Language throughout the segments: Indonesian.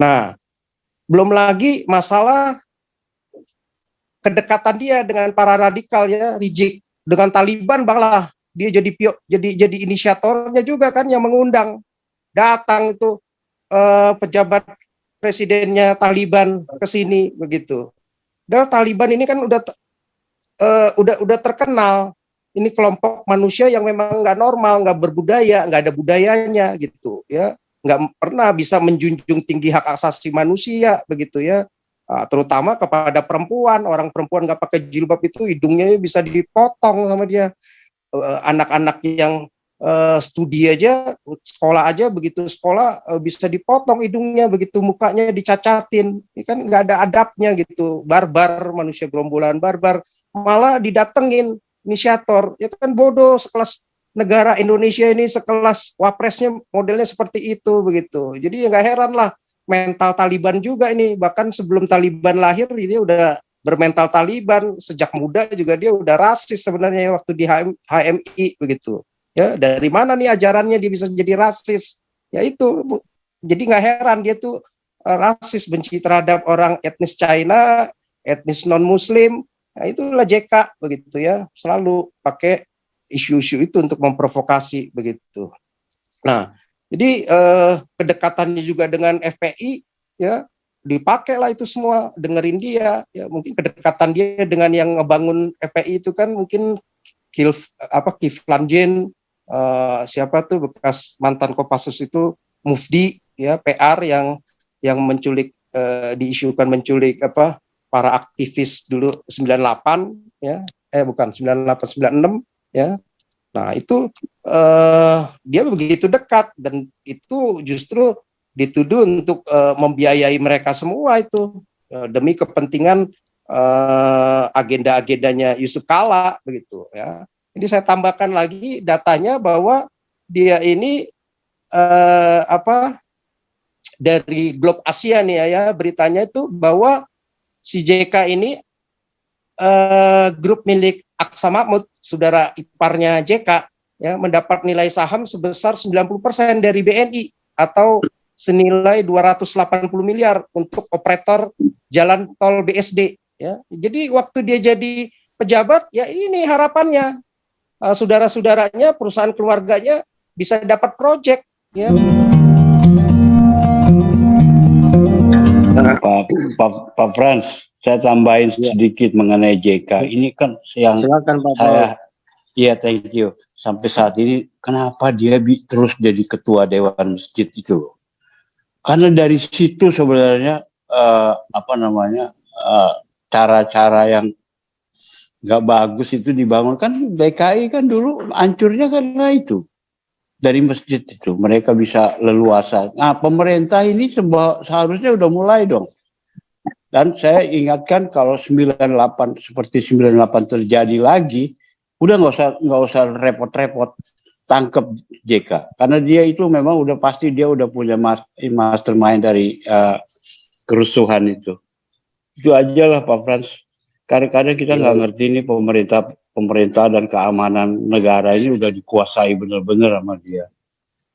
Nah, belum lagi masalah kedekatan dia dengan para radikal ya, Rizik dengan Taliban malah dia jadi inisiatornya juga kan, yang mengundang datang itu pejabat presidennya Taliban ke sini begitu. Dan Taliban ini kan udah terkenal ini kelompok manusia yang memang nggak normal, nggak berbudaya, nggak ada budayanya gitu ya, nggak pernah bisa menjunjung tinggi hak asasi manusia begitu ya. Terutama kepada perempuan, orang perempuan nggak pakai jilbab itu hidungnya bisa dipotong sama dia. Anak-anak yang studi aja, sekolah aja begitu sekolah bisa dipotong hidungnya begitu, mukanya dicacatin, ini kan nggak ada adabnya gitu, barbar, manusia gerombolan barbar, malah didatengin inisiator, ya kan bodoh, sekelas negara Indonesia ini sekelas wapresnya modelnya seperti itu begitu, jadi ya nggak heran lah mental Taliban juga ini, bahkan sebelum Taliban lahir ini udah bermental Taliban, sejak muda juga dia udah rasis sebenarnya waktu di HMI begitu. Ya, dari mana nih ajarannya dia bisa jadi rasis? Ya itu, jadi nggak heran dia tuh rasis, benci terhadap orang etnis China, etnis non Muslim. Nah, itulah JK begitu ya, selalu pakai isu-isu itu untuk memprovokasi begitu. Nah, jadi kedekatannya juga dengan FPI ya dipakailah itu semua, dengerin dia ya, mungkin kedekatan dia dengan yang ngebangun FPI itu kan mungkin Kiflan Zain, siapa tuh bekas mantan Kopassus itu, Mufdi ya, PR yang menculik, diisukan menculik para aktivis dulu 98 ya, bukan 98 96 ya. Nah itu dia begitu dekat, dan itu justru dituduh untuk membiayai mereka semua itu demi kepentingan agenda-agendanya Yusuf Kala begitu ya. Jadi saya tambahkan lagi datanya bahwa dia ini dari Globe Asia nih ya, beritanya itu bahwa si JK ini grup milik Aksa Mahmud, saudara iparnya JK ya, mendapat nilai saham sebesar 90% dari BNI atau senilai 280 miliar untuk operator jalan tol BSD ya. Jadi waktu dia jadi pejabat ya, ini harapannya saudara-saudaranya, perusahaan keluarganya bisa dapat proyek ya. Pak Frans, saya tambahin sedikit mengenai JK. Ini kan yang silakan, Pak saya, iya thank you. Sampai saat ini kenapa dia terus jadi ketua Dewan Masjid itu? Karena dari situ sebenarnya cara-cara yang nggak bagus itu dibangun. Kan DKI kan dulu hancurnya karena itu. Dari masjid itu mereka bisa leluasa. Nah, pemerintah ini seharusnya udah mulai dong. Dan saya ingatkan kalau 98 seperti 98 terjadi lagi, udah nggak usah repot-repot tangkep JK, karena dia itu memang udah pasti dia udah punya mastermind dari kerusuhan itu. Itu aja lah Pak Frans. Kadang-kadang kita nggak ngerti ini pemerintah dan keamanan negara ini udah dikuasai benar-benar sama dia.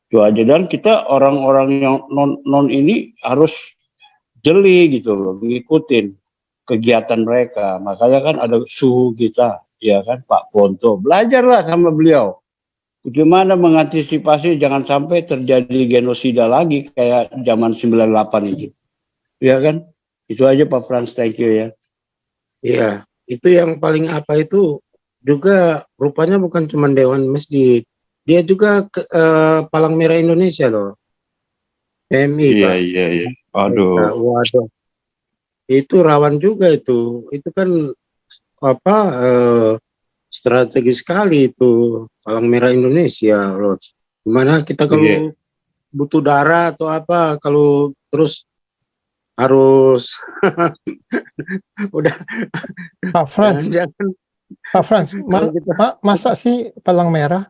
Itu aja, dan kita orang-orang yang non ini harus jeli gitu loh, ngikutin kegiatan mereka. Makanya kan ada suhu kita, ya kan, Pak Ponto. Belajarlah sama beliau. Bagaimana mengantisipasi jangan sampai terjadi genosida lagi kayak zaman 98 itu. Ya kan? Itu aja Pak Frans, thank you ya. Iya, itu yang paling itu juga rupanya bukan cuma Dewan Masjid. Dia juga Palang Merah Indonesia loh. PMI, iya, Pak. Iya. Aduh. Waduh. Itu rawan juga itu. Itu kan strategis sekali itu Palang Merah Indonesia loh. Gimana kita kalau butuh darah atau apa, kalau terus harus udah Pak Frans, Pak Frans, masa sih Palang Merah?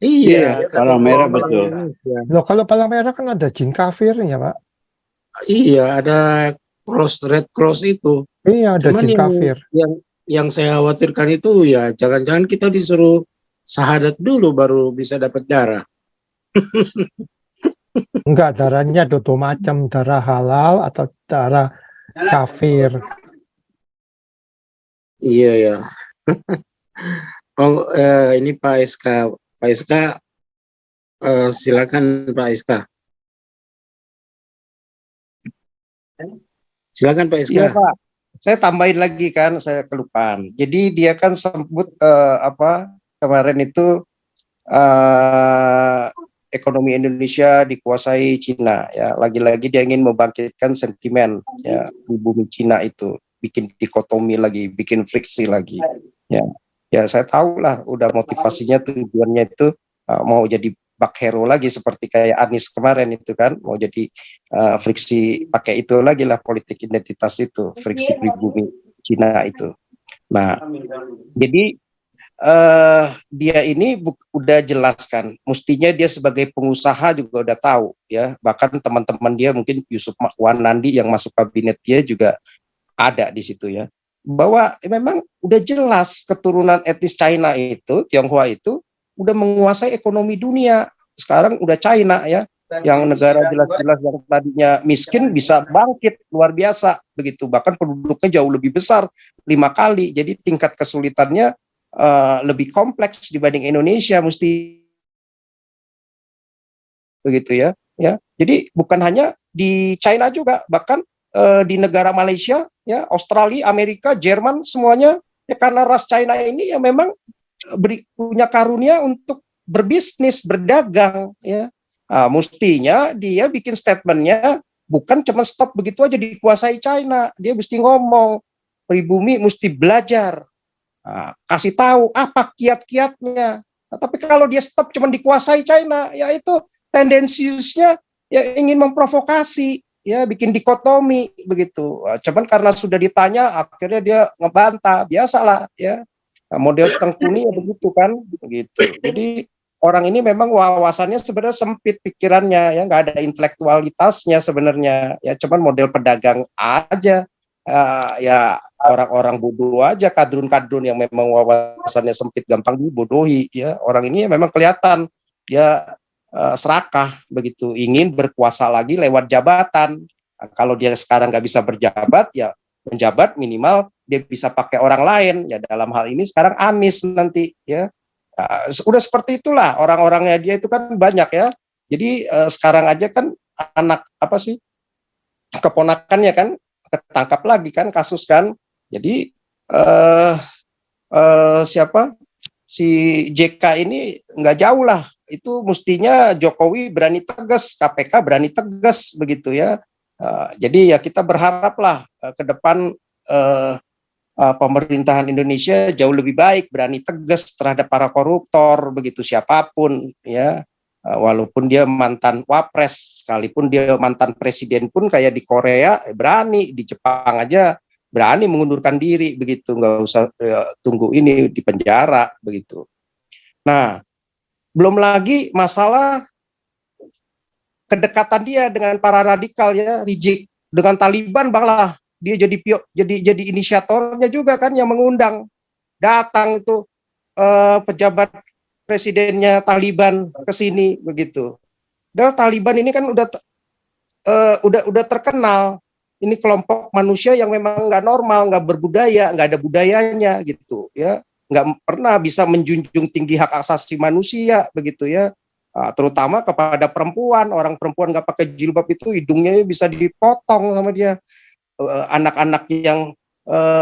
Iya, Palang Merah betul. Loh, kalau Palang Merah kan ada jin kafir ya Pak? Iya, ada Red Cross itu. Iya, ada jin kafir. Yang saya khawatirkan itu ya jangan-jangan kita disuruh syahadat dulu baru bisa dapat darah. Enggak, darahnya ada dua macam, darah halal atau darah kafir. Iya ya. Oh, ini Pak SK. Pak SK, silakan Pak SK. Silakan Pak SK. Iya Pak, saya tambahin lagi kan, saya kelupaan. Jadi dia kan sebut kemarin itu ekonomi Indonesia dikuasai Cina ya. Lagi-lagi dia ingin membangkitkan sentimen ya di bumi Cina itu, bikin dikotomi lagi, bikin friksi lagi. Ya, ya saya tahu lah, udah motivasinya tujuannya itu mau jadi bak hero lagi seperti kayak Anies kemarin itu kan, mau jadi friksi pakai itu lagi lah, politik identitas itu, friksi pribumi Cina itu. Nah, jadi dia ini udah jelaskan, mestinya dia sebagai pengusaha juga udah tahu ya, bahkan teman-teman dia mungkin Yusuf Wanandi yang masuk kabinet dia juga ada di situ ya, bahwa memang udah jelas keturunan etnis China itu, Tionghoa itu udah menguasai ekonomi dunia. Sekarang udah China ya, yang negara jelas-jelas yang tadinya miskin bisa bangkit luar biasa begitu, bahkan penduduknya jauh lebih besar 5 kali, jadi tingkat kesulitannya lebih kompleks dibanding Indonesia mesti begitu ya. Ya, jadi bukan hanya di China juga, bahkan di negara Malaysia, ya, Australia, Amerika, Jerman, semuanya ya karena ras China ini ya memang punya karunia untuk berbisnis, berdagang, ya. Mestinya dia bikin statementnya bukan cuma stop begitu aja dikuasai China, dia mesti ngomong, pribumi mesti belajar. Kasih tahu apa kiat-kiatnya. Tapi kalau dia stop cuma dikuasai China, ya itu tendensiusnya ya ingin memprovokasi, ya bikin dikotomi begitu. Cuman karena sudah ditanya, akhirnya dia ngebantah, biasalah ya. Model Stengkuni ya begitu kan, begitu. Jadi orang ini memang wawasannya sebenarnya sempit pikirannya, ya nggak ada intelektualitasnya sebenarnya, ya cuman model pedagang aja. Ya orang-orang bodoh aja, kadrun-kadrun yang memang wawasannya sempit, gampang dibodohi ya. Orang ini memang kelihatan dia serakah begitu, ingin berkuasa lagi lewat jabatan. Kalau dia sekarang nggak bisa berjabat, ya menjabat minimal dia bisa pakai orang lain, ya dalam hal ini sekarang Anies nanti ya. Udah seperti itulah orang-orangnya dia itu kan banyak ya. Jadi sekarang aja kan anak apa sih keponakannya kan ketangkap lagi kan, kasus kan. Jadi siapa si JK ini nggak jauh lah, itu mestinya Jokowi berani tegas, KPK berani tegas begitu ya. Jadi ya kita berharap lah ke depan pemerintahan Indonesia jauh lebih baik, berani tegas terhadap para koruptor begitu, siapapun ya. Walaupun dia mantan wapres, sekalipun dia mantan presiden pun kayak di Korea berani, di Jepang aja berani mengundurkan diri begitu, nggak usah tunggu ini di penjara begitu. Nah, belum lagi masalah kedekatan dia dengan para radikal ya, Rizik dengan Taliban, malah dia jadi inisiatornya juga kan, yang mengundang datang itu pejabat presidennya Taliban ke sini begitu. Dan Taliban ini kan udah terkenal, ini kelompok manusia yang memang nggak normal, nggak berbudaya, nggak ada budayanya gitu ya, nggak pernah bisa menjunjung tinggi hak asasi manusia begitu ya. Terutama kepada perempuan, orang perempuan nggak pakai jilbab itu hidungnya bisa dipotong sama dia. Anak-anak yang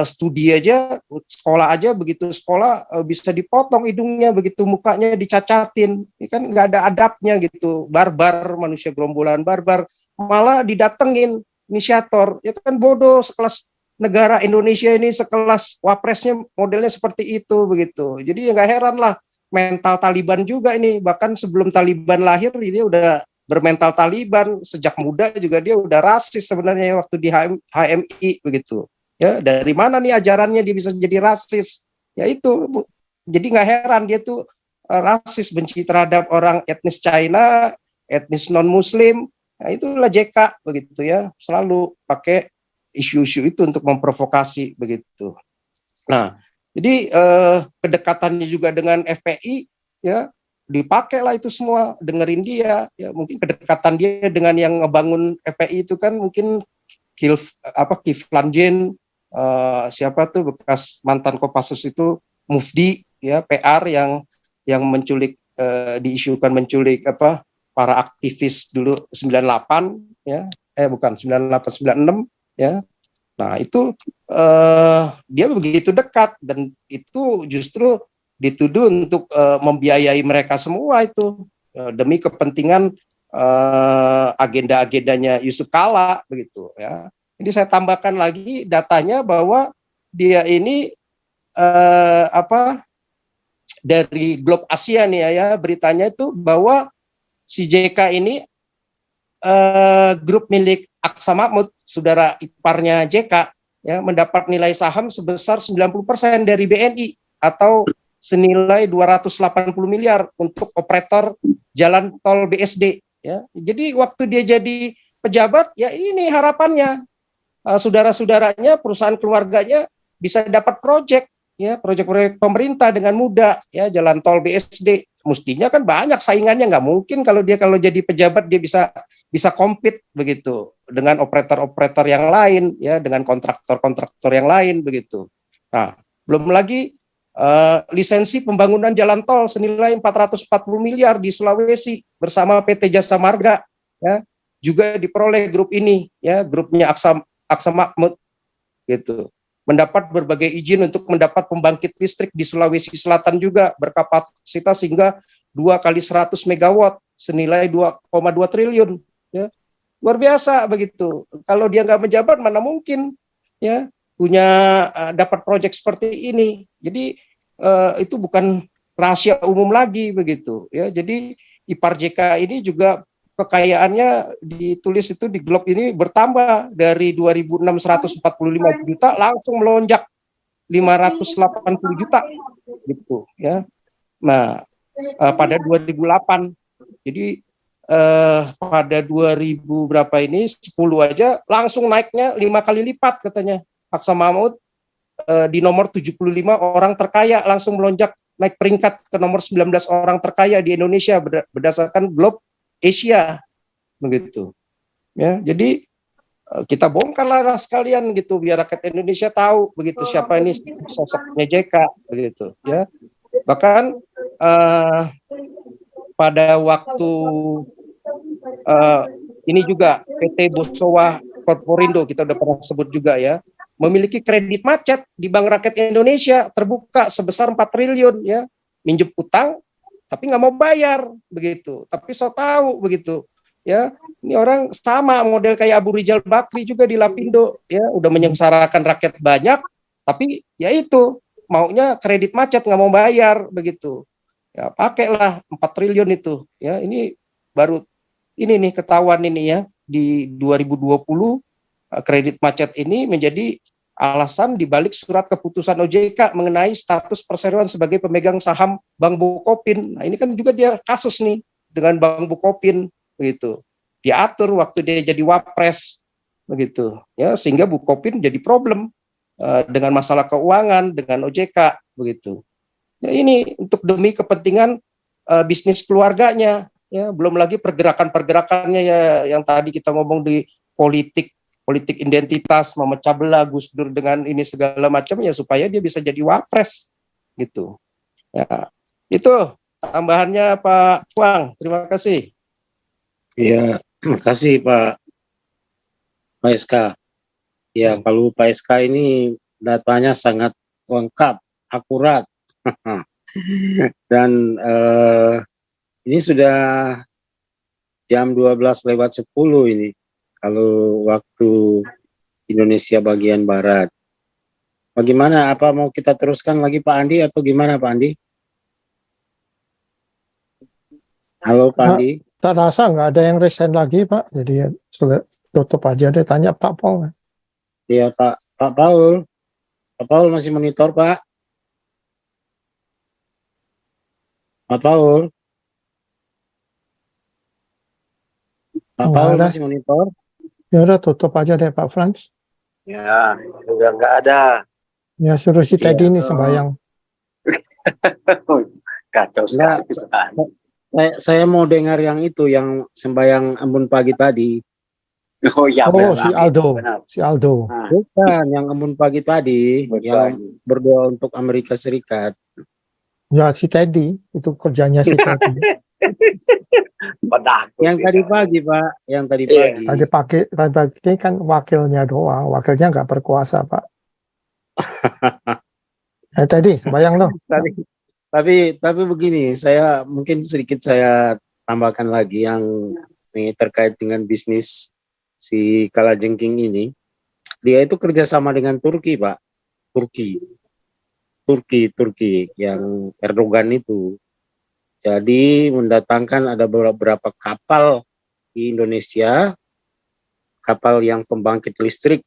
studi aja, sekolah aja begitu sekolah bisa dipotong hidungnya begitu, mukanya dicacatin, ini kan nggak ada adabnya gitu, barbar, manusia gerombolan barbar, malah didatengin inisiator, ya kan bodoh, sekelas negara Indonesia ini, sekelas wapresnya modelnya seperti itu begitu. Jadi ya nggak heran lah mental Taliban juga ini, bahkan sebelum Taliban lahir dia udah bermental Taliban, sejak muda juga dia udah rasis sebenarnya waktu di HMI begitu. Ya, dari mana nih ajarannya dia bisa jadi rasis? Ya itu, jadi nggak heran dia tuh rasis, benci terhadap orang etnis China, etnis non Muslim. Nah, itulah JK begitu ya, selalu pakai isu-isu itu untuk memprovokasi begitu. Nah, jadi kedekatannya juga dengan FPI ya, dipakai lah itu semua, dengerin dia. Ya mungkin kedekatan dia dengan yang ngebangun FPI itu kan mungkin Kiflan Jen, siapa tuh bekas mantan Kopassus itu, Mufdi ya, PR yang menculik, diisukan menculik para aktivis dulu 98 ya, bukan 98, 96 ya. Nah itu dia begitu dekat, dan itu justru dituduh untuk membiayai mereka semua itu demi kepentingan agenda-agendanya Yusuf Kala begitu ya. Ini saya tambahkan lagi datanya bahwa dia ini dari Globe Asia nih ya, beritanya itu bahwa si JK ini grup milik Aksa Mahmud, saudara iparnya JK ya, mendapat nilai saham sebesar 90% dari BNI atau senilai 280 miliar untuk operator jalan tol BSD ya. Jadi waktu dia jadi pejabat ya, ini harapannya saudara-saudaranya, perusahaan keluarganya bisa dapat proyek ya, proyek-proyek pemerintah dengan mudah ya, jalan tol BSD. Mestinya kan banyak saingannya, nggak mungkin kalau jadi pejabat dia bisa compete begitu dengan operator-operator yang lain ya, dengan kontraktor-kontraktor yang lain begitu. Nah, belum lagi lisensi pembangunan jalan tol senilai 440 miliar di Sulawesi bersama PT Jasa Marga ya, juga diperoleh grup ini ya, grupnya Aksa Mahmud gitu. Mendapat berbagai izin untuk mendapat pembangkit listrik di Sulawesi Selatan juga berkapasitas hingga 2 kali 100 megawatt senilai 2,2 triliun ya. Luar biasa begitu. Kalau dia nggak menjabat mana mungkin ya punya dapat proyek seperti ini. Jadi itu bukan rahasia umum lagi begitu ya. Jadi ipar JK ini juga kekayaannya ditulis itu di Globe ini bertambah dari 2.645 juta langsung melonjak 580 juta gitu ya. Nah, pada 2008. Jadi pada 2000 berapa ini 10 aja langsung naiknya 5 kali lipat katanya. Aksa Mahmud di nomor 75 orang terkaya langsung melonjak naik peringkat ke nomor 19 orang terkaya di Indonesia berdasarkan Globe Asia begitu ya. Jadi kita bongkarlah sekalian gitu biar rakyat Indonesia tahu begitu siapa ini sosoknya JK begitu ya. Bahkan pada waktu ini juga PT Bosowa Corporindo kita udah pernah sebut juga ya, memiliki kredit macet di Bank Rakyat Indonesia terbuka sebesar 4 triliun ya, minjem utang tapi nggak mau bayar begitu, tapi so tahu begitu ya. Ini orang sama model kayak Abu Rizal Bakri juga di Lapindo ya, udah menyengsarakan rakyat banyak tapi ya itu maunya kredit macet nggak mau bayar begitu ya, pakailah 4 triliun itu ya. Ini baru ini nih ketahuan ini ya, di 2020 kredit macet ini menjadi alasan dibalik surat keputusan OJK mengenai status perseroan sebagai pemegang saham Bank Bukopin. Nah, ini kan juga dia kasus nih dengan Bank Bukopin begitu. Diatur waktu dia jadi wapres begitu ya, sehingga Bukopin jadi problem dengan masalah keuangan dengan OJK begitu. Ya, ini untuk demi kepentingan bisnis keluarganya ya, belum lagi pergerakan-pergerakannya ya yang tadi kita ngomong di politik identitas, memecah belah Gus Dur dengan ini segala macam ya, supaya dia bisa jadi wapres gitu ya. Itu tambahannya Pak Wang, terima kasih. Ya, terima kasih Pak SK. Ya, kalau Pak SK ini datanya sangat lengkap, akurat. Dan ini sudah jam 12:10 ini kalau waktu Indonesia bagian Barat. Bagaimana? Apa mau kita teruskan lagi Pak Andi atau gimana Pak Andi? Halo Pak Andi. Tak rasa nggak ada yang resign lagi Pak, jadi ya sudah tutup aja deh, tanya Pak Paul. Iya Pak Paul. Pak Paul masih monitor Pak. Pak Paul. Pak Paul masih monitor. Ya udah tutup aja deh Pak Frans. Ya, udah nggak ada. Ya suruh si Teddy ini sembahyang. Kacau sekali. Saya mau dengar yang itu, yang sembahyang embun pagi tadi. Oh ya, Oh, benar. si Aldo. Benar. Si Aldo. Nah, Bukan, yang embun pagi tadi, yang berbagi. berdoa untuk Amerika Serikat. Ya, si Teddy. Itu kerjanya si Teddy. Penakut Yang ya, tadi saya. pagi, Pak. Yang tadi Iya. pagi. Tadi pagi kan wakilnya doang. Wakilnya nggak berkuasa, Pak. Teddy, sembayang lo. Tapi begini, saya mungkin sedikit saya tambahkan lagi yang ini terkait dengan bisnis si Kalajengking ini. Dia itu kerjasama dengan Turki, Pak. Turki yang Erdogan itu. Jadi mendatangkan ada beberapa kapal di Indonesia, kapal yang pembangkit listrik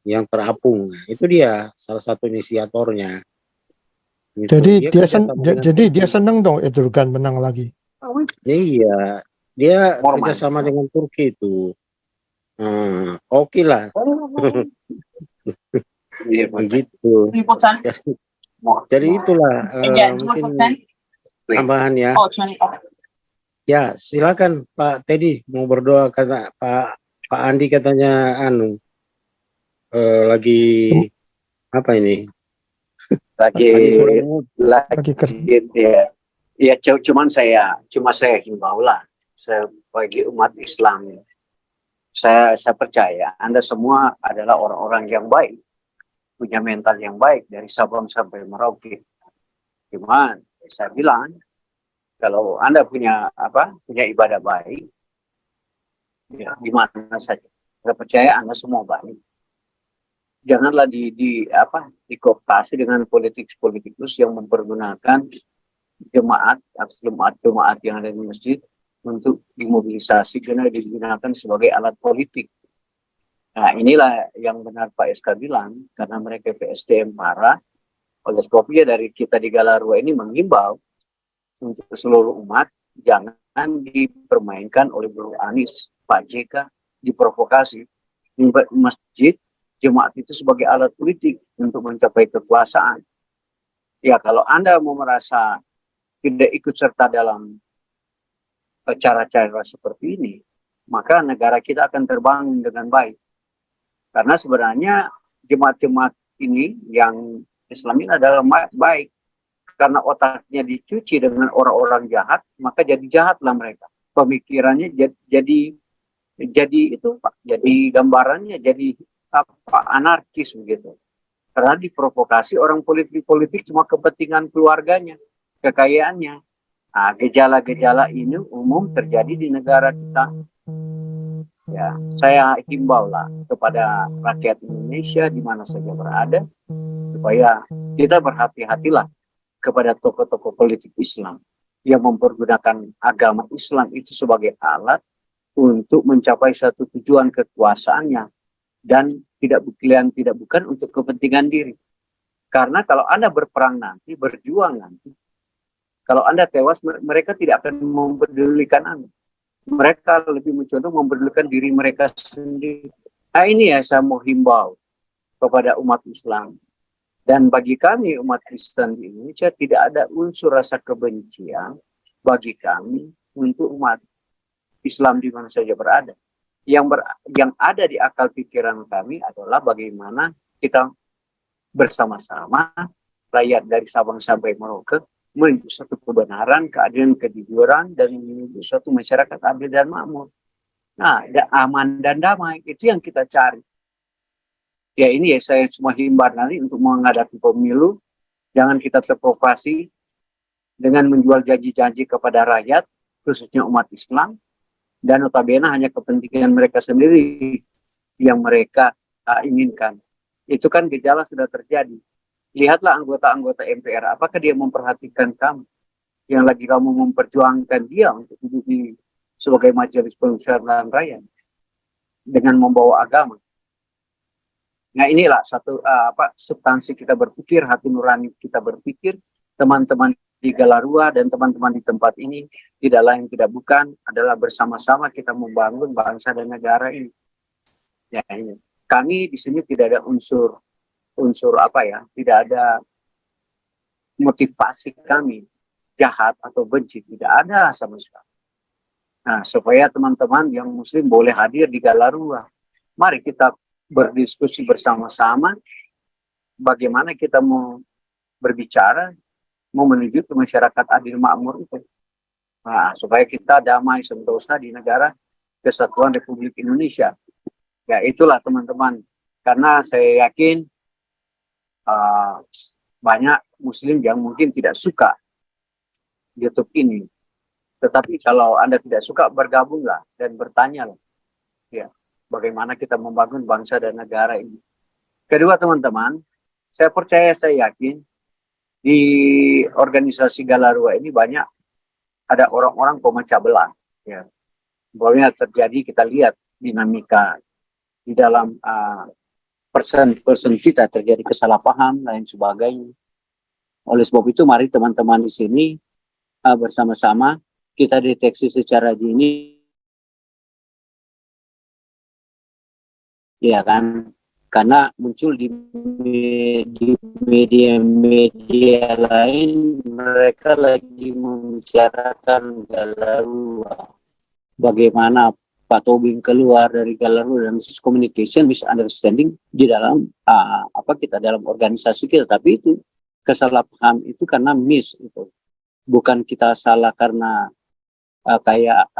yang terapung. Nah, itu dia salah satu inisiatornya. Gitu. Jadi Turki. dia seneng dong Erdogan menang lagi. Iya, dia Morman. kerjasama dengan Turki itu. Oke lah, Iya, benar. begitu. Jadi itulah mungkin tambahan ya. Ya, silakan Pak Teddy mau berdoa karena Pak Andi katanya lagi apa ini? Lagi kurang mood. Lagi kerja. ya cuma saya himbau lah sebagai umat Islam. Saya percaya Anda semua adalah orang-orang yang baik, punya mental yang baik dari Sabang sampai Merauke. Cuman saya bilang kalau Anda punya ibadah baik, ya di mana saja. Saya percaya Anda semua baik. Janganlah dikooptasi dengan politikus yang mempergunakan jemaat yang ada di masjid untuk dimobilisasi karena digunakan sebagai alat politik. Nah, inilah yang benar Pak SK bilang, karena mereka PSDM parah. Oleh sebabnya dari kita di Galarua ini mengimbau untuk seluruh umat jangan dipermainkan oleh Bro Anies, Pak JK, diprovokasi di masjid. Jemaat itu sebagai alat politik untuk mencapai kekuasaan. Ya, kalau Anda mau merasa tidak ikut serta dalam cara-cara seperti ini, maka negara kita akan terbangun dengan baik. Karena sebenarnya jemaat-jemaat ini yang Islam ini adalah baik. Karena otaknya dicuci dengan orang-orang jahat, maka jadi jahatlah mereka. Pemikirannya jadi itu Pak, jadi gambarannya jadi anarkis begitu. Karena diprovokasi orang politik cuma kepentingan keluarganya, kekayaannya. Nah, gejala-gejala ini umum terjadi di negara kita. Ya, saya himbau lah kepada rakyat Indonesia di mana saja berada supaya kita berhati-hatilah kepada tokoh-tokoh politik Islam yang mempergunakan agama Islam itu sebagai alat untuk mencapai satu tujuan kekuasaannya dan tidak bukan untuk kepentingan diri. Karena kalau Anda berperang nanti, berjuang nanti, kalau Anda tewas, mereka tidak akan mempedulikan Anda. Mereka lebih mencoba mempedulikan diri mereka sendiri. Nah, ini ya saya mau himbau kepada umat Islam. Dan bagi kami umat Kristen di Indonesia tidak ada unsur rasa kebencian bagi kami untuk umat Islam di mana saja berada. Yang ada di akal pikiran kami adalah bagaimana kita bersama-sama rakyat dari Sabang sampai Merauke menuju satu kebenaran, keadilan, kejujuran, dan menuju suatu masyarakat adil dan makmur. Nah, aman dan damai itu yang kita cari. Ya ini ya saya semua himbau nanti untuk menghadapi pemilu, jangan kita terprovokasi dengan menjual janji-janji kepada rakyat, khususnya umat Islam, dan notabene hanya kepentingan mereka sendiri yang mereka inginkan. Itu kan gejala sudah terjadi. Lihatlah anggota-anggota MPR, apakah dia memperhatikan kamu? Yang lagi kamu memperjuangkan dia untuk duduk sebagai majelis permusyawaratan rakyat dengan membawa agama. Nah, inilah satu substansi kita berpikir, hati nurani kita berpikir, teman-teman di Galarua dan teman-teman di tempat ini tidak lain tidak bukan adalah bersama-sama kita membangun bangsa dan negara ini. Ya, ini. Kami di sini tidak ada unsur tidak ada motivasi kami jahat atau benci, tidak ada sama sekali. Nah, supaya teman-teman yang muslim boleh hadir di Galarua, mari kita berdiskusi bersama-sama bagaimana kita mau berbicara, mau menuju ke masyarakat adil makmur itu. Nah, supaya kita damai sentosa di negara Kesatuan Republik Indonesia. Ya itulah teman-teman, karena saya yakin banyak muslim yang mungkin tidak suka YouTube ini. Tetapi kalau Anda tidak suka, bergabunglah dan bertanyalah. Ya, bagaimana kita membangun bangsa dan negara ini. Kedua teman-teman, saya percaya, saya yakin di organisasi Galarua ini banyak ada orang-orang pemecah belah. Ya, bahwa terjadi, kita lihat dinamika di dalam person kita, terjadi kesalahpaham lain sebagainya. Oleh sebab itu, mari teman-teman di sini bersama-sama kita deteksi secara dini, ya kan? Karena muncul di media-media lain, mereka lagi membicarakan Galarua. Bagaimana Pak Tobing keluar dari Galarua dan communication misunderstanding di dalam kita dalam organisasi kita. Tapi itu kesalahpaham itu karena miss itu. Bukan kita salah karena kayak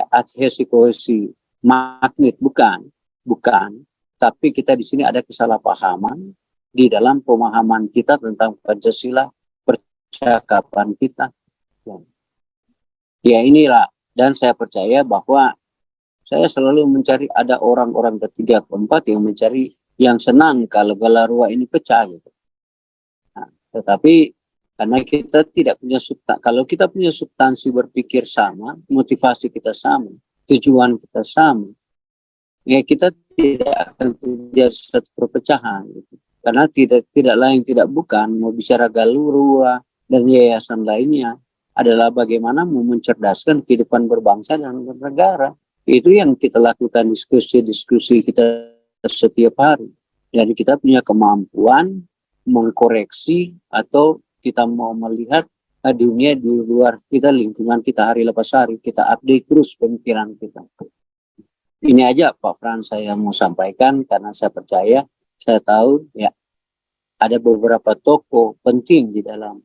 adhesi kohesi magnet, bukan, tapi kita di sini ada kesalahpahaman di dalam pemahaman kita tentang Pancasila, percakapan kita. Ya inilah, dan saya percaya bahwa saya selalu mencari ada orang-orang ketiga keempat yang mencari, yang senang kalau Galarua ini pecah gitu. Nah, tetapi karena kita tidak punya substansi, kalau kita punya substansi berpikir sama, motivasi kita sama, tujuan kita sama, ya kita tidak akan terjadi satu perpecahan gitu. Karena tidak lain tidak bukan mau bicara Galarua dan yayasan lainnya adalah bagaimana mau mencerdaskan kehidupan berbangsa dan bernegara. Itu yang kita lakukan, diskusi kita setiap hari. Jadi kita punya kemampuan mengkoreksi atau kita mau melihat dunia di luar kita, lingkungan kita hari lepas hari, kita update terus pemikiran kita. Ini aja Pak Frans saya mau sampaikan, karena saya percaya, saya tahu ya ada beberapa tokoh penting di dalam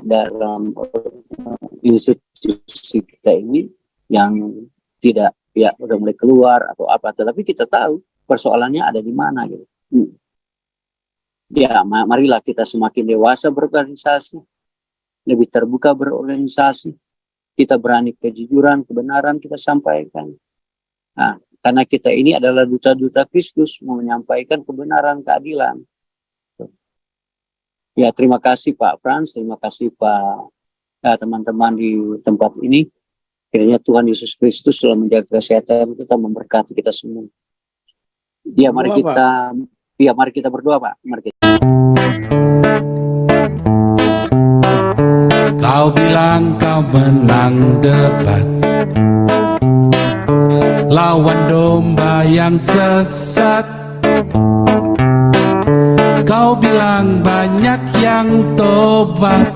dalam institusi kita ini yang tidak ya udah mulai keluar atau apa, tetapi kita tahu persoalannya ada di mana gitu. Ya, marilah kita semakin dewasa berorganisasi, lebih terbuka berorganisasi, kita berani kejujuran, kebenaran kita sampaikan. Nah, karena kita ini adalah duta-duta Kristus, mau menyampaikan kebenaran, keadilan. Ya, terima kasih Pak Frans, terima kasih Pak teman-teman di tempat ini. Kiranya Tuhan Yesus Kristus dalam menjaga kesehatan kita, memberkati kita semua. Ya, mari kita berdoa Pak. Mari kita. Kau bilang kau menang debat lawan domba yang sesat. Kau bilang banyak yang tobat